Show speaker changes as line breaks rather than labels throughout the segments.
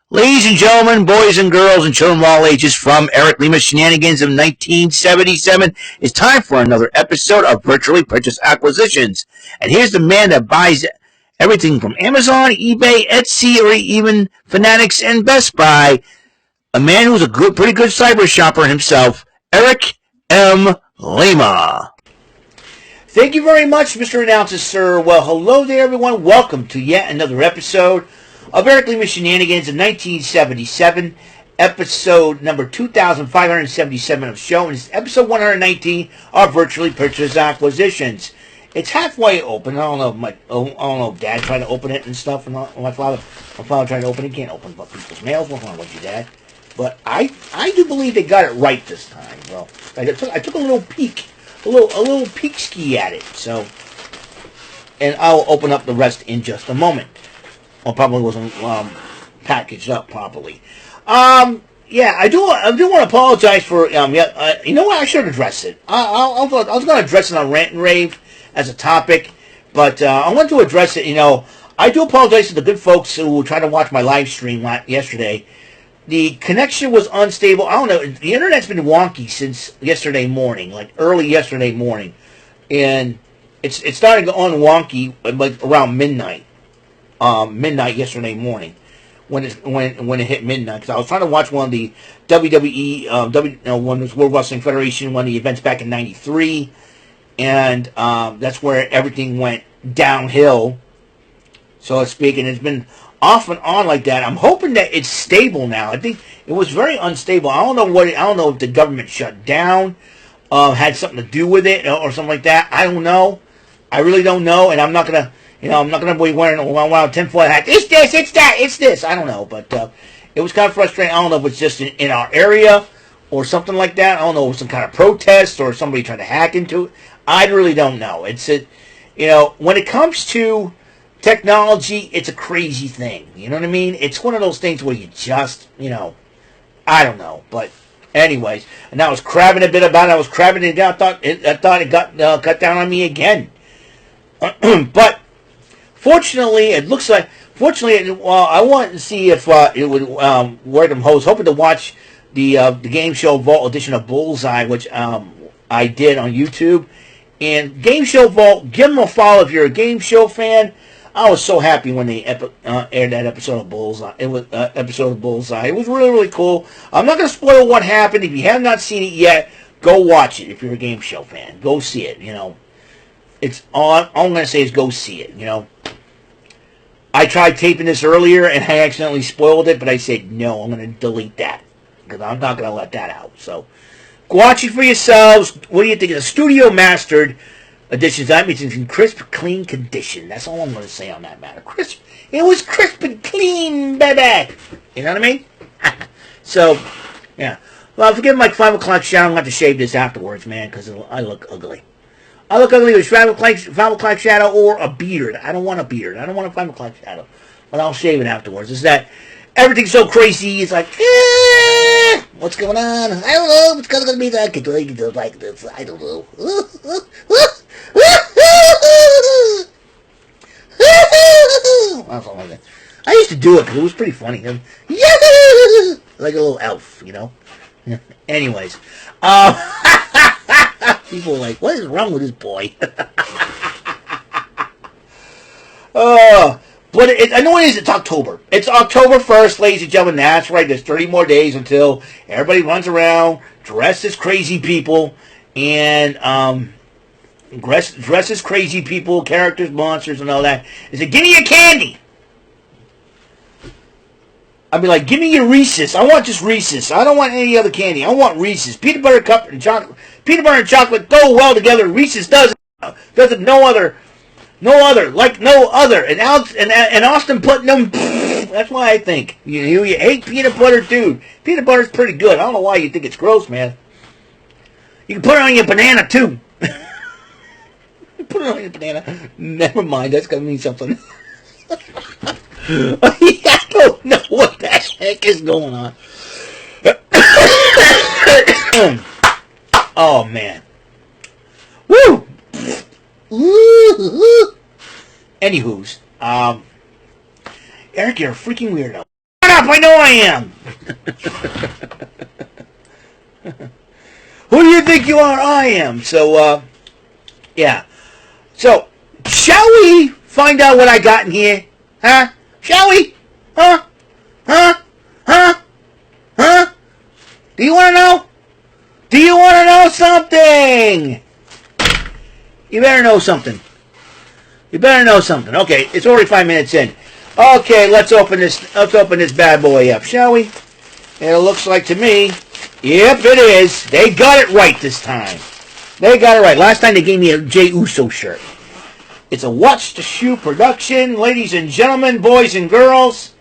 Ladies and gentlemen, boys and girls, and children of all ages, from Eric Lima Shenanigans of 1977, it's time for another episode of Virtually Purchased Acquisitions. And here's the man that buys everything from Amazon, eBay, Etsy, or even Fanatics and Best Buy. A man who's pretty good cyber shopper himself, Eric M. Lima. Thank you very much, Mr. Announcer, sir. Well, hello there, everyone. Welcome to yet another episode of Eric Lima Shenanigans of 1977, episode number 2577 of the show, and it's episode 119 of Virtually Purchased Acquisitions. It's halfway open. I don't know if Dad tried to open it and stuff, and my father tried to open it. Can't open people's mails. What's wrong with you, Dad? But I do believe they got it right this time. Well, I took a little peek, a little peek ski at it. So, and I'll open up the rest in just a moment. Well, probably wasn't packaged up properly. Yeah, I do want to apologize for. You know what? I should address it. I was going to address it on Rant and Rave as a topic, but I want to address it. You know, I do apologize to the good folks who were trying to watch my live stream yesterday. The connection was unstable. I don't know. The internet's been wonky since yesterday morning, like early yesterday morning, and it started going wonky like around midnight. Midnight yesterday morning when it hit midnight, because I was trying to watch one of the WWE one of the World Wrestling Federation, one of the events back in '93, and that's where everything went downhill, so to speak, and it's been off and on like that. I'm hoping that it's stable now. I think it was very unstable. I don't know if the government shut down had something to do with it or something like that. I don't know. I really don't know, and I'm not gonna be wearing a tinfoil hat. It's this, it's that, it's this. I don't know, but it was kind of frustrating. I don't know if it's just in our area or something like that. I don't know if it was some kind of protest or somebody trying to hack into it. I really don't know. When it comes to technology, it's a crazy thing. You know what I mean? It's one of those things where you just, I don't know. But anyways, and I was crabbing a bit about it. I was crabbing it down. I thought it got cut down on me again. But fortunately, it looks like. I wanted to see if it would work. I was hoping to watch the Game Show Vault edition of Bullseye, which I did on YouTube. And Game Show Vault, give them a follow if you're a Game Show fan. I was so happy when they aired that episode of Bullseye. It was episode of Bullseye. It was really, really cool. I'm not going to spoil what happened. If you have not seen it yet, go watch it. If you're a Game Show fan, go see it. It's all I'm going to say is go see it. I tried taping this earlier and I accidentally spoiled it, but I said no. I'm going to delete that because I'm not going to let that out. So watch it for yourselves. What do you think? It's a studio mastered edition. That means it's in crisp, clean condition. That's all I'm going to say on that matter. Crisp. It was crisp and clean, baby. You know what I mean? So, yeah. Well, if you give him like 5 o'clock shadow, I'm going to have to shave this afterwards, man, because I look ugly. I look ugly with 5 o'clock shadow or a beard. I don't want a beard. I don't want a 5 o'clock shadow. But I'll shave it afterwards. It's that everything's so crazy. It's like, what's going on? I don't know. It's going to be like this. I don't know. Like that. I used to do it because it was pretty funny. Like a little elf, Anyways, people are like, what is wrong with this boy? But I know it is. It's October. It's October 1st, ladies and gentlemen. That's right. There's 30 more days until everybody runs around dressed as crazy people and dressed as crazy people, characters, monsters, and all that. They say, give me your candy. I'd be like, give me your Reese's. I want just Reese's. I don't want any other candy. I want Reese's. Peanut butter cup and chocolate. Peanut butter and chocolate go well together. Reese's does no other. And Austin Putnam. That's why I think you hate peanut butter, dude. Peanut butter's pretty good. I don't know why you think it's gross, man. You can put it on your banana too. Put it on your banana. Never mind. That's gonna mean something. I don't know what the heck is going on. Oh, man. Woo! Anywho's, Eric, you're a freaking weirdo. up! I know I am! Who do you think you are? I am. So, yeah. So, shall we find out what I got in here? Huh? Shall we? Huh? Huh? Huh? Huh? Do you want to know? Do you want to know something? You better know something. You better know something. Okay, it's already 5 minutes in. Okay, let's open this. Let's open this bad boy up, shall we? It looks like to me. Yep, it is. They got it right this time. They got it right. Last time they gave me a Jey Uso shirt. It's a What's the Shoe production, ladies and gentlemen, boys and girls.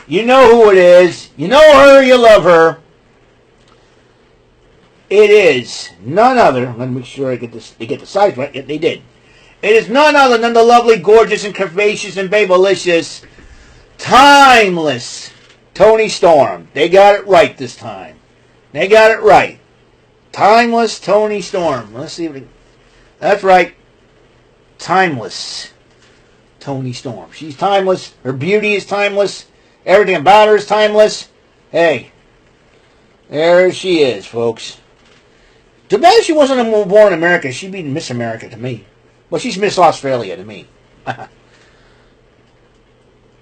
You know who it is. You know her. You love her. It is none other. Let me make sure I get this. They get the size right. Yep, they did. It is none other than the lovely, gorgeous, and curvaceous, and babelicious, timeless Toni Storm. They got it right this time. They got it right. Timeless Toni Storm. Let's see if we... That's right. Timeless Toni Storm. She's timeless. Her beauty is timeless. Everything about her is timeless. Hey, there she is, folks. Too bad she wasn't born in America. She'd be Miss America to me. Well, she's Miss Australia to me.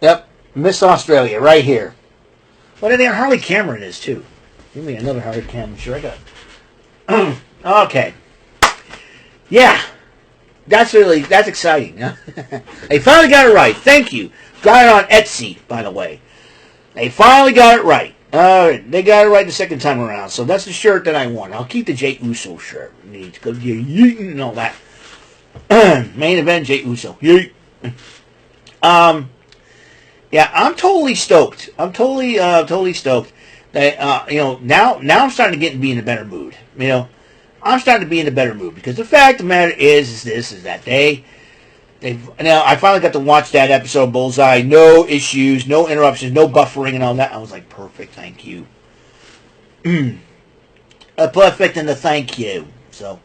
Yep, Miss Australia right here. But then Harley Cameron is too. Give me another Harley Cameron. Sure, I got. Okay. Yeah, that's exciting. They finally got it right. Thank you. Got it on Etsy, by the way. They finally got it right. They got it right the second time around. So that's the shirt that I want. I'll keep the Jey Uso shirt. Because you know that. Main event, Jey Uso. Yeet. Yeah, I'm totally stoked. I'm totally stoked. That now I'm starting to be in a better mood. I'm starting to be in a better mood because the fact of the matter is that now I finally got to watch that episode of Bullseye. No issues, no interruptions, no buffering and all that. I was like, perfect, thank you. Perfect and a thank you. So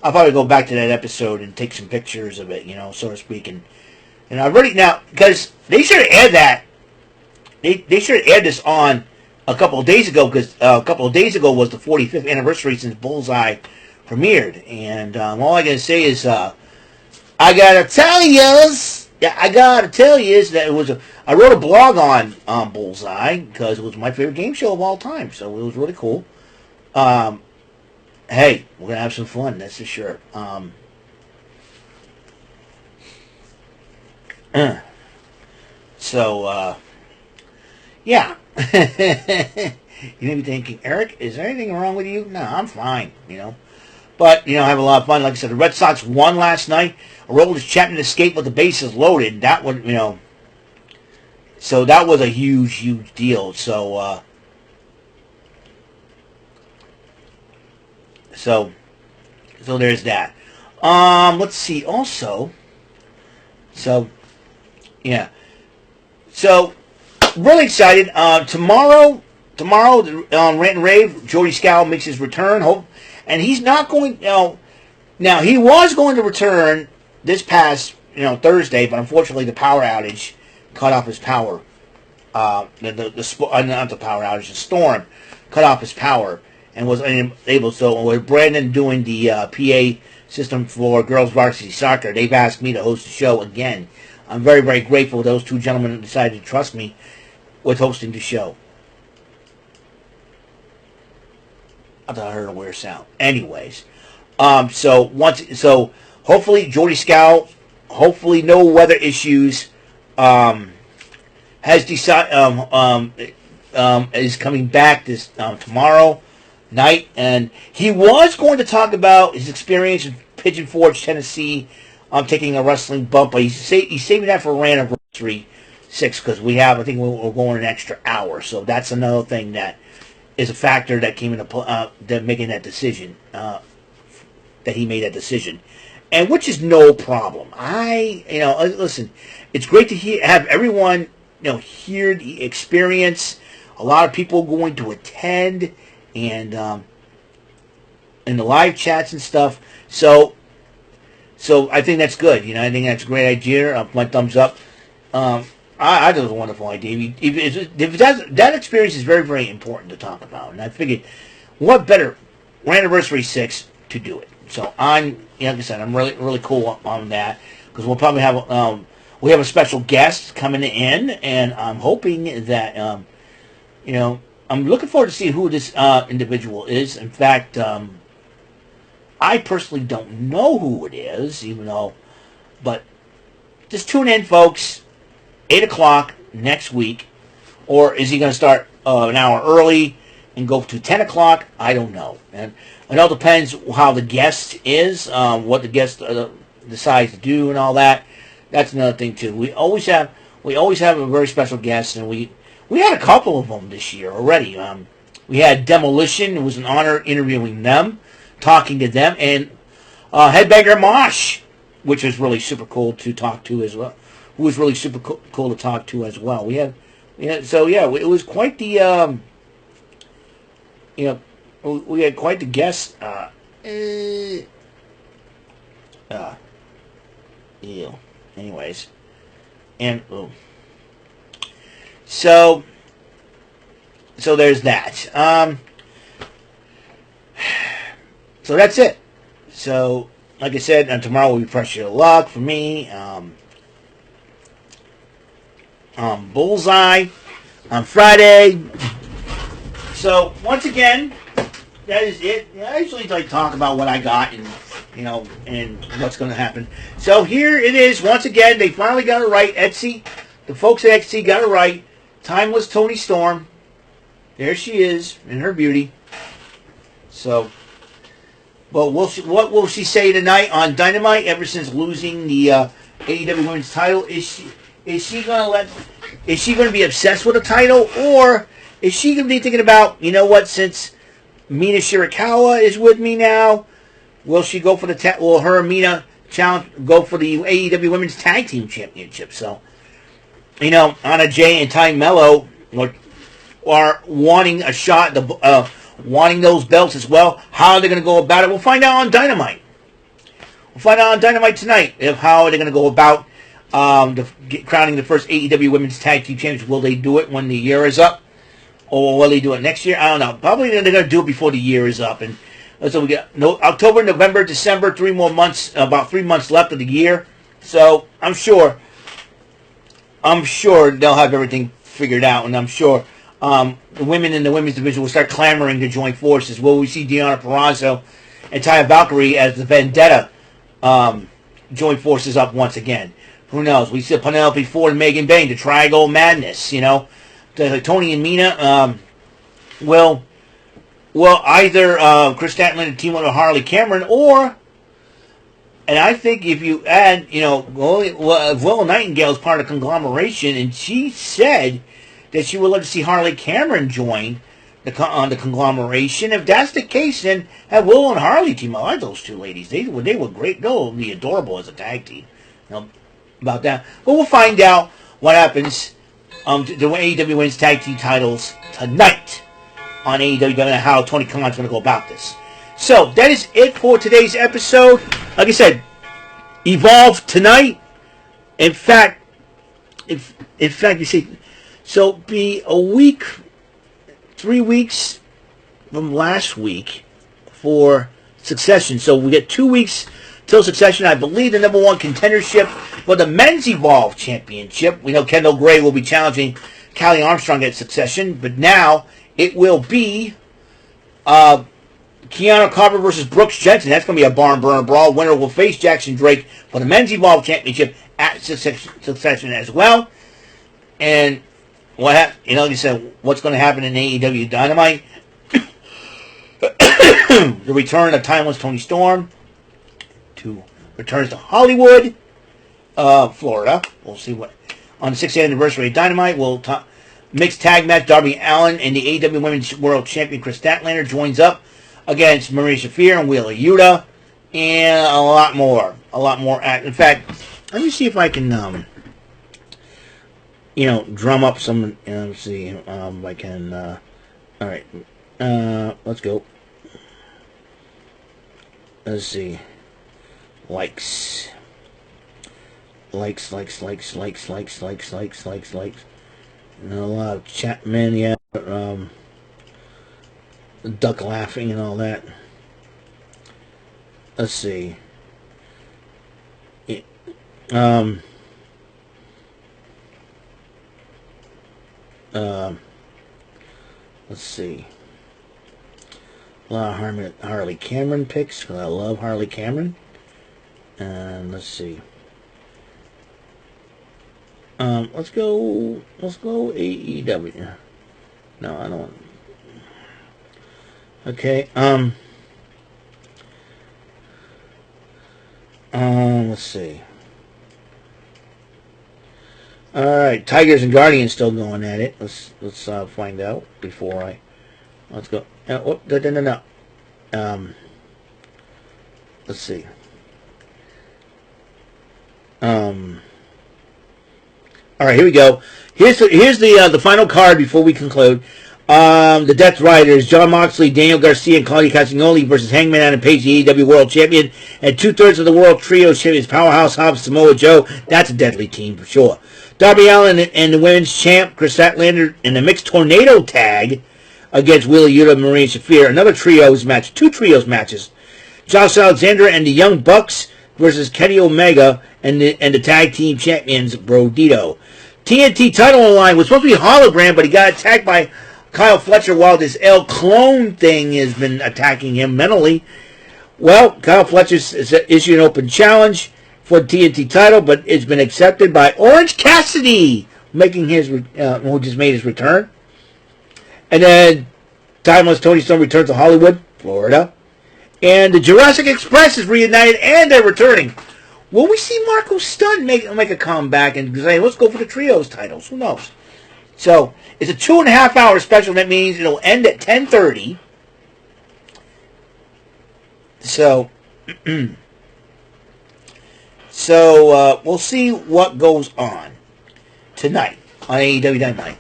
I'll probably go back to that episode and take some pictures of it, so to speak. And I've already now, because they should have aired that. They should have aired this on a couple of days ago, because a couple of days ago was the 45th anniversary since Bullseye premiered. And all I gotta say is, I gotta tell you that I wrote a blog on Bullseye because it was my favorite game show of all time. So it was really cool. Hey, we're gonna have some fun, that's for sure. Yeah. You may be thinking, Eric, is there anything wrong with you? No, I'm fine, But, I have a lot of fun. Like I said, the Red Sox won last night. Aroldis Chapman escaped with the bases loaded. That one, so that was a huge, huge deal. So there's that. Let's see. Also, yeah. So, really excited. Tomorrow, on Rant and Rave, Jody Scow makes his return. And he's not going. Now he was going to return this past Thursday, but unfortunately the power outage cut off his power. Not the power outage, the storm cut off his power and was unable. So with Brandon doing the PA system for girls varsity soccer, they've asked me to host the show again. I'm very, very grateful those two gentlemen decided to trust me with hosting the show. I thought I heard a weird sound. Anyways, so hopefully Jordy Scow, hopefully no weather issues, has decided is coming back this tomorrow night, and he was going to talk about his experience in Pigeon Forge, Tennessee, taking a wrestling bump, but he's saving that for Anniversary 6 because I think we're going an extra hour, so that's another thing that is a factor that came into making that decision, that he made that decision, and which is no problem. Listen, it's great to have everyone, hear the experience. A lot of people going to attend, and in the live chats and stuff. So I think that's good. I think that's a great idea. My thumbs up. I thought it was a wonderful idea. That experience is very, very important to talk about, and I figured, what better Anniversary 6 to do it? So like I said, I'm really, really cool on that because we'll probably have we have a special guest coming in, and I'm hoping that I'm looking forward to seeing who this individual is. In fact, I personally don't know who it is, but just tune in, folks. 8 o'clock next week, or is he going to start an hour early and go to 10 o'clock? I don't know, and it all depends how the guest is, what the guest decides to do, and all that. That's another thing too. We always have a very special guest, and we had a couple of them this year already. We had Demolition. It was an honor interviewing them, talking to them, and Headbanger Mosh, which was really super cool to talk to as well. Who was really super cool to talk to as well. It was quite the we had quite the guest. Anyways, and so there's that. So that's it. So, like I said, tomorrow will be Fresh Your Luck for me. Bullseye on Friday. So once again, that is it. I usually like talk about what I got and and what's going to happen. So here it is once again. They finally got it right. Etsy, the folks at Etsy got it right. Timeless Toni Storm. There she is in her beauty. So, well, what will she say tonight on Dynamite? Ever since losing the AEW Women's title, is she going to be obsessed with the title, or is she going to be thinking about, since Mina Shirakawa is with me now, will she go for will her and Mina challenge go for the AEW Women's Tag Team Championship? So, Anna Jay and Ty Mello are wanting a shot, wanting those belts as well. How are they going to go about it? We'll find out on Dynamite. We'll find out on Dynamite tonight how they're going to go about crowning the first AEW Women's Tag Team Champions. Will they do it when the year is up? Or will they do it next year? I don't know. Probably they're going to do it before the year is up. And so we get October, November, December, 3 more months, about 3 months left of the year. So I'm sure they'll have everything figured out. And I'm sure the women in the women's division will start clamoring to join forces. Will we see Deonna Purrazzo and Taya Valkyrie as the Vendetta join forces up once again? Who knows? We see Penelope Ford and Megan Bayne, the Triangle Madness, Tony and Mina will either Chris Statlander team up with Harley Cameron, and I think if you add, Will Nightingale is part of the conglomeration, and she said that she would like to see Harley Cameron join the conglomeration. If that's the case, then have Will and Harley team up. I like those two ladies. They were great. They'll be adorable as a tag team. About that. But we'll find out what happens the AEW Women's Tag Team titles tonight on AEW and how Tony Khan's going to go about this. So, that is it for today's episode. Like I said, Evolve tonight. In fact, you see, so be a week, 3 weeks from last week for Succession. So we get 2 weeks till Succession. I believe the number one contendership for the Men's Evolve Championship. We know Kendall Gray will be challenging Callie Armstrong at Succession, but now it will be Keanu Carver versus Brooks Jensen. That's going to be a barn burner brawl. Winner will face Jackson Drake for the Men's Evolve Championship at Succession as well. And like I said, what's going to happen in AEW Dynamite? The return of Timeless Toni Storm returns to Hollywood, Florida. We'll see what on the 6th anniversary of Dynamite. We'll mixed tag match. Darby Allin and the AEW Women's World Champion Chris Statlander joins up against Maria Shafir and Wheeler Yuta, and a lot more. In fact, let me see if I can, drum up some. Let's see if I can. All right, let's go. Let's see. Likes. likes. And a lot of Chapman, yeah. Duck laughing and all that. Let's see. Let's see. A lot of Harley Cameron picks, because I love Harley Cameron. And let's see. Let's go AEW. No, I don't want. Okay. Let's see. All right, Tigers and Guardians still going at it. Let's find out before I. Let's go. No. Let's see. All right, here we go. Here's the final card before we conclude. The Death Riders, John Moxley, Daniel Garcia, and Claudio Castagnoli versus Hangman Adam Page, the AEW World Champion, and 2/3 of the World Trio Champions, Powerhouse Hobbs, Samoa Joe. That's a deadly team for sure. Darby Allin and the Women's Champ, Chris Statlander, in a mixed tornado tag against Wheeler Yuta, Marine Shafir. Another trios match, 2 trios matches. Josh Alexander and the Young Bucks versus Kenny Omega and the tag team champions, Brodito. TNT title on the line was supposed to be hologram, but he got attacked by Kyle Fletcher while this El Clone thing has been attacking him mentally. Well, Kyle Fletcher issued an open challenge for the TNT title, but it's been accepted by Orange Cassidy, who just made his return. And then Timeless Tony Storm returns to Hollywood, Florida. And the Jurassic Express is reunited, and they're returning. Will we see Marco Stunt make a comeback and say, let's go for the trios titles? Who knows? So, it's a 2.5-hour special. That means it'll end at 10:30. So, we'll see what goes on tonight on AEW Dynamite.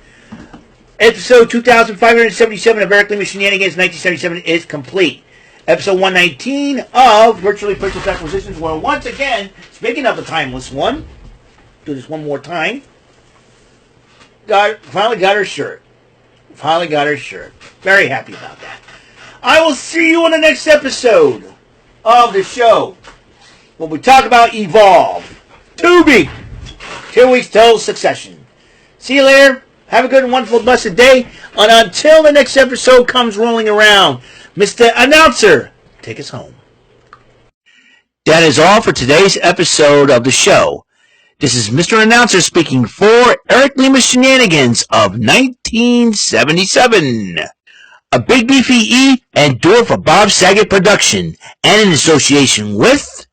Episode 2577 of Eric Lima Shenanigans 1977 is complete. Episode 119 of Virtually Purchased Acquisitions, where once again, speaking of the timeless one, do this one more time. Finally got her shirt. Very happy about that. I will see you on the next episode of the show when we talk about Evolve. Tubi. 2 weeks till Succession. See you later. Have a good and wonderful, blessed day. And until the next episode comes rolling around, Mr. Announcer, take us home. That is all for today's episode of the show. This is Mr. Announcer speaking for Eric Lima Shenanigans of 1977. A Big Beefy E and Do It for Bob Saget production, and in association with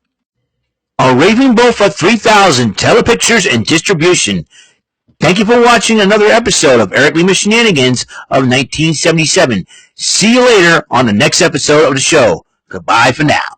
a Raving Bull for 3000 Telepictures and Distribution. Thank you for watching another episode of Eric Lima Shenanigans of 1977. See you later on the next episode of the show. Goodbye for now.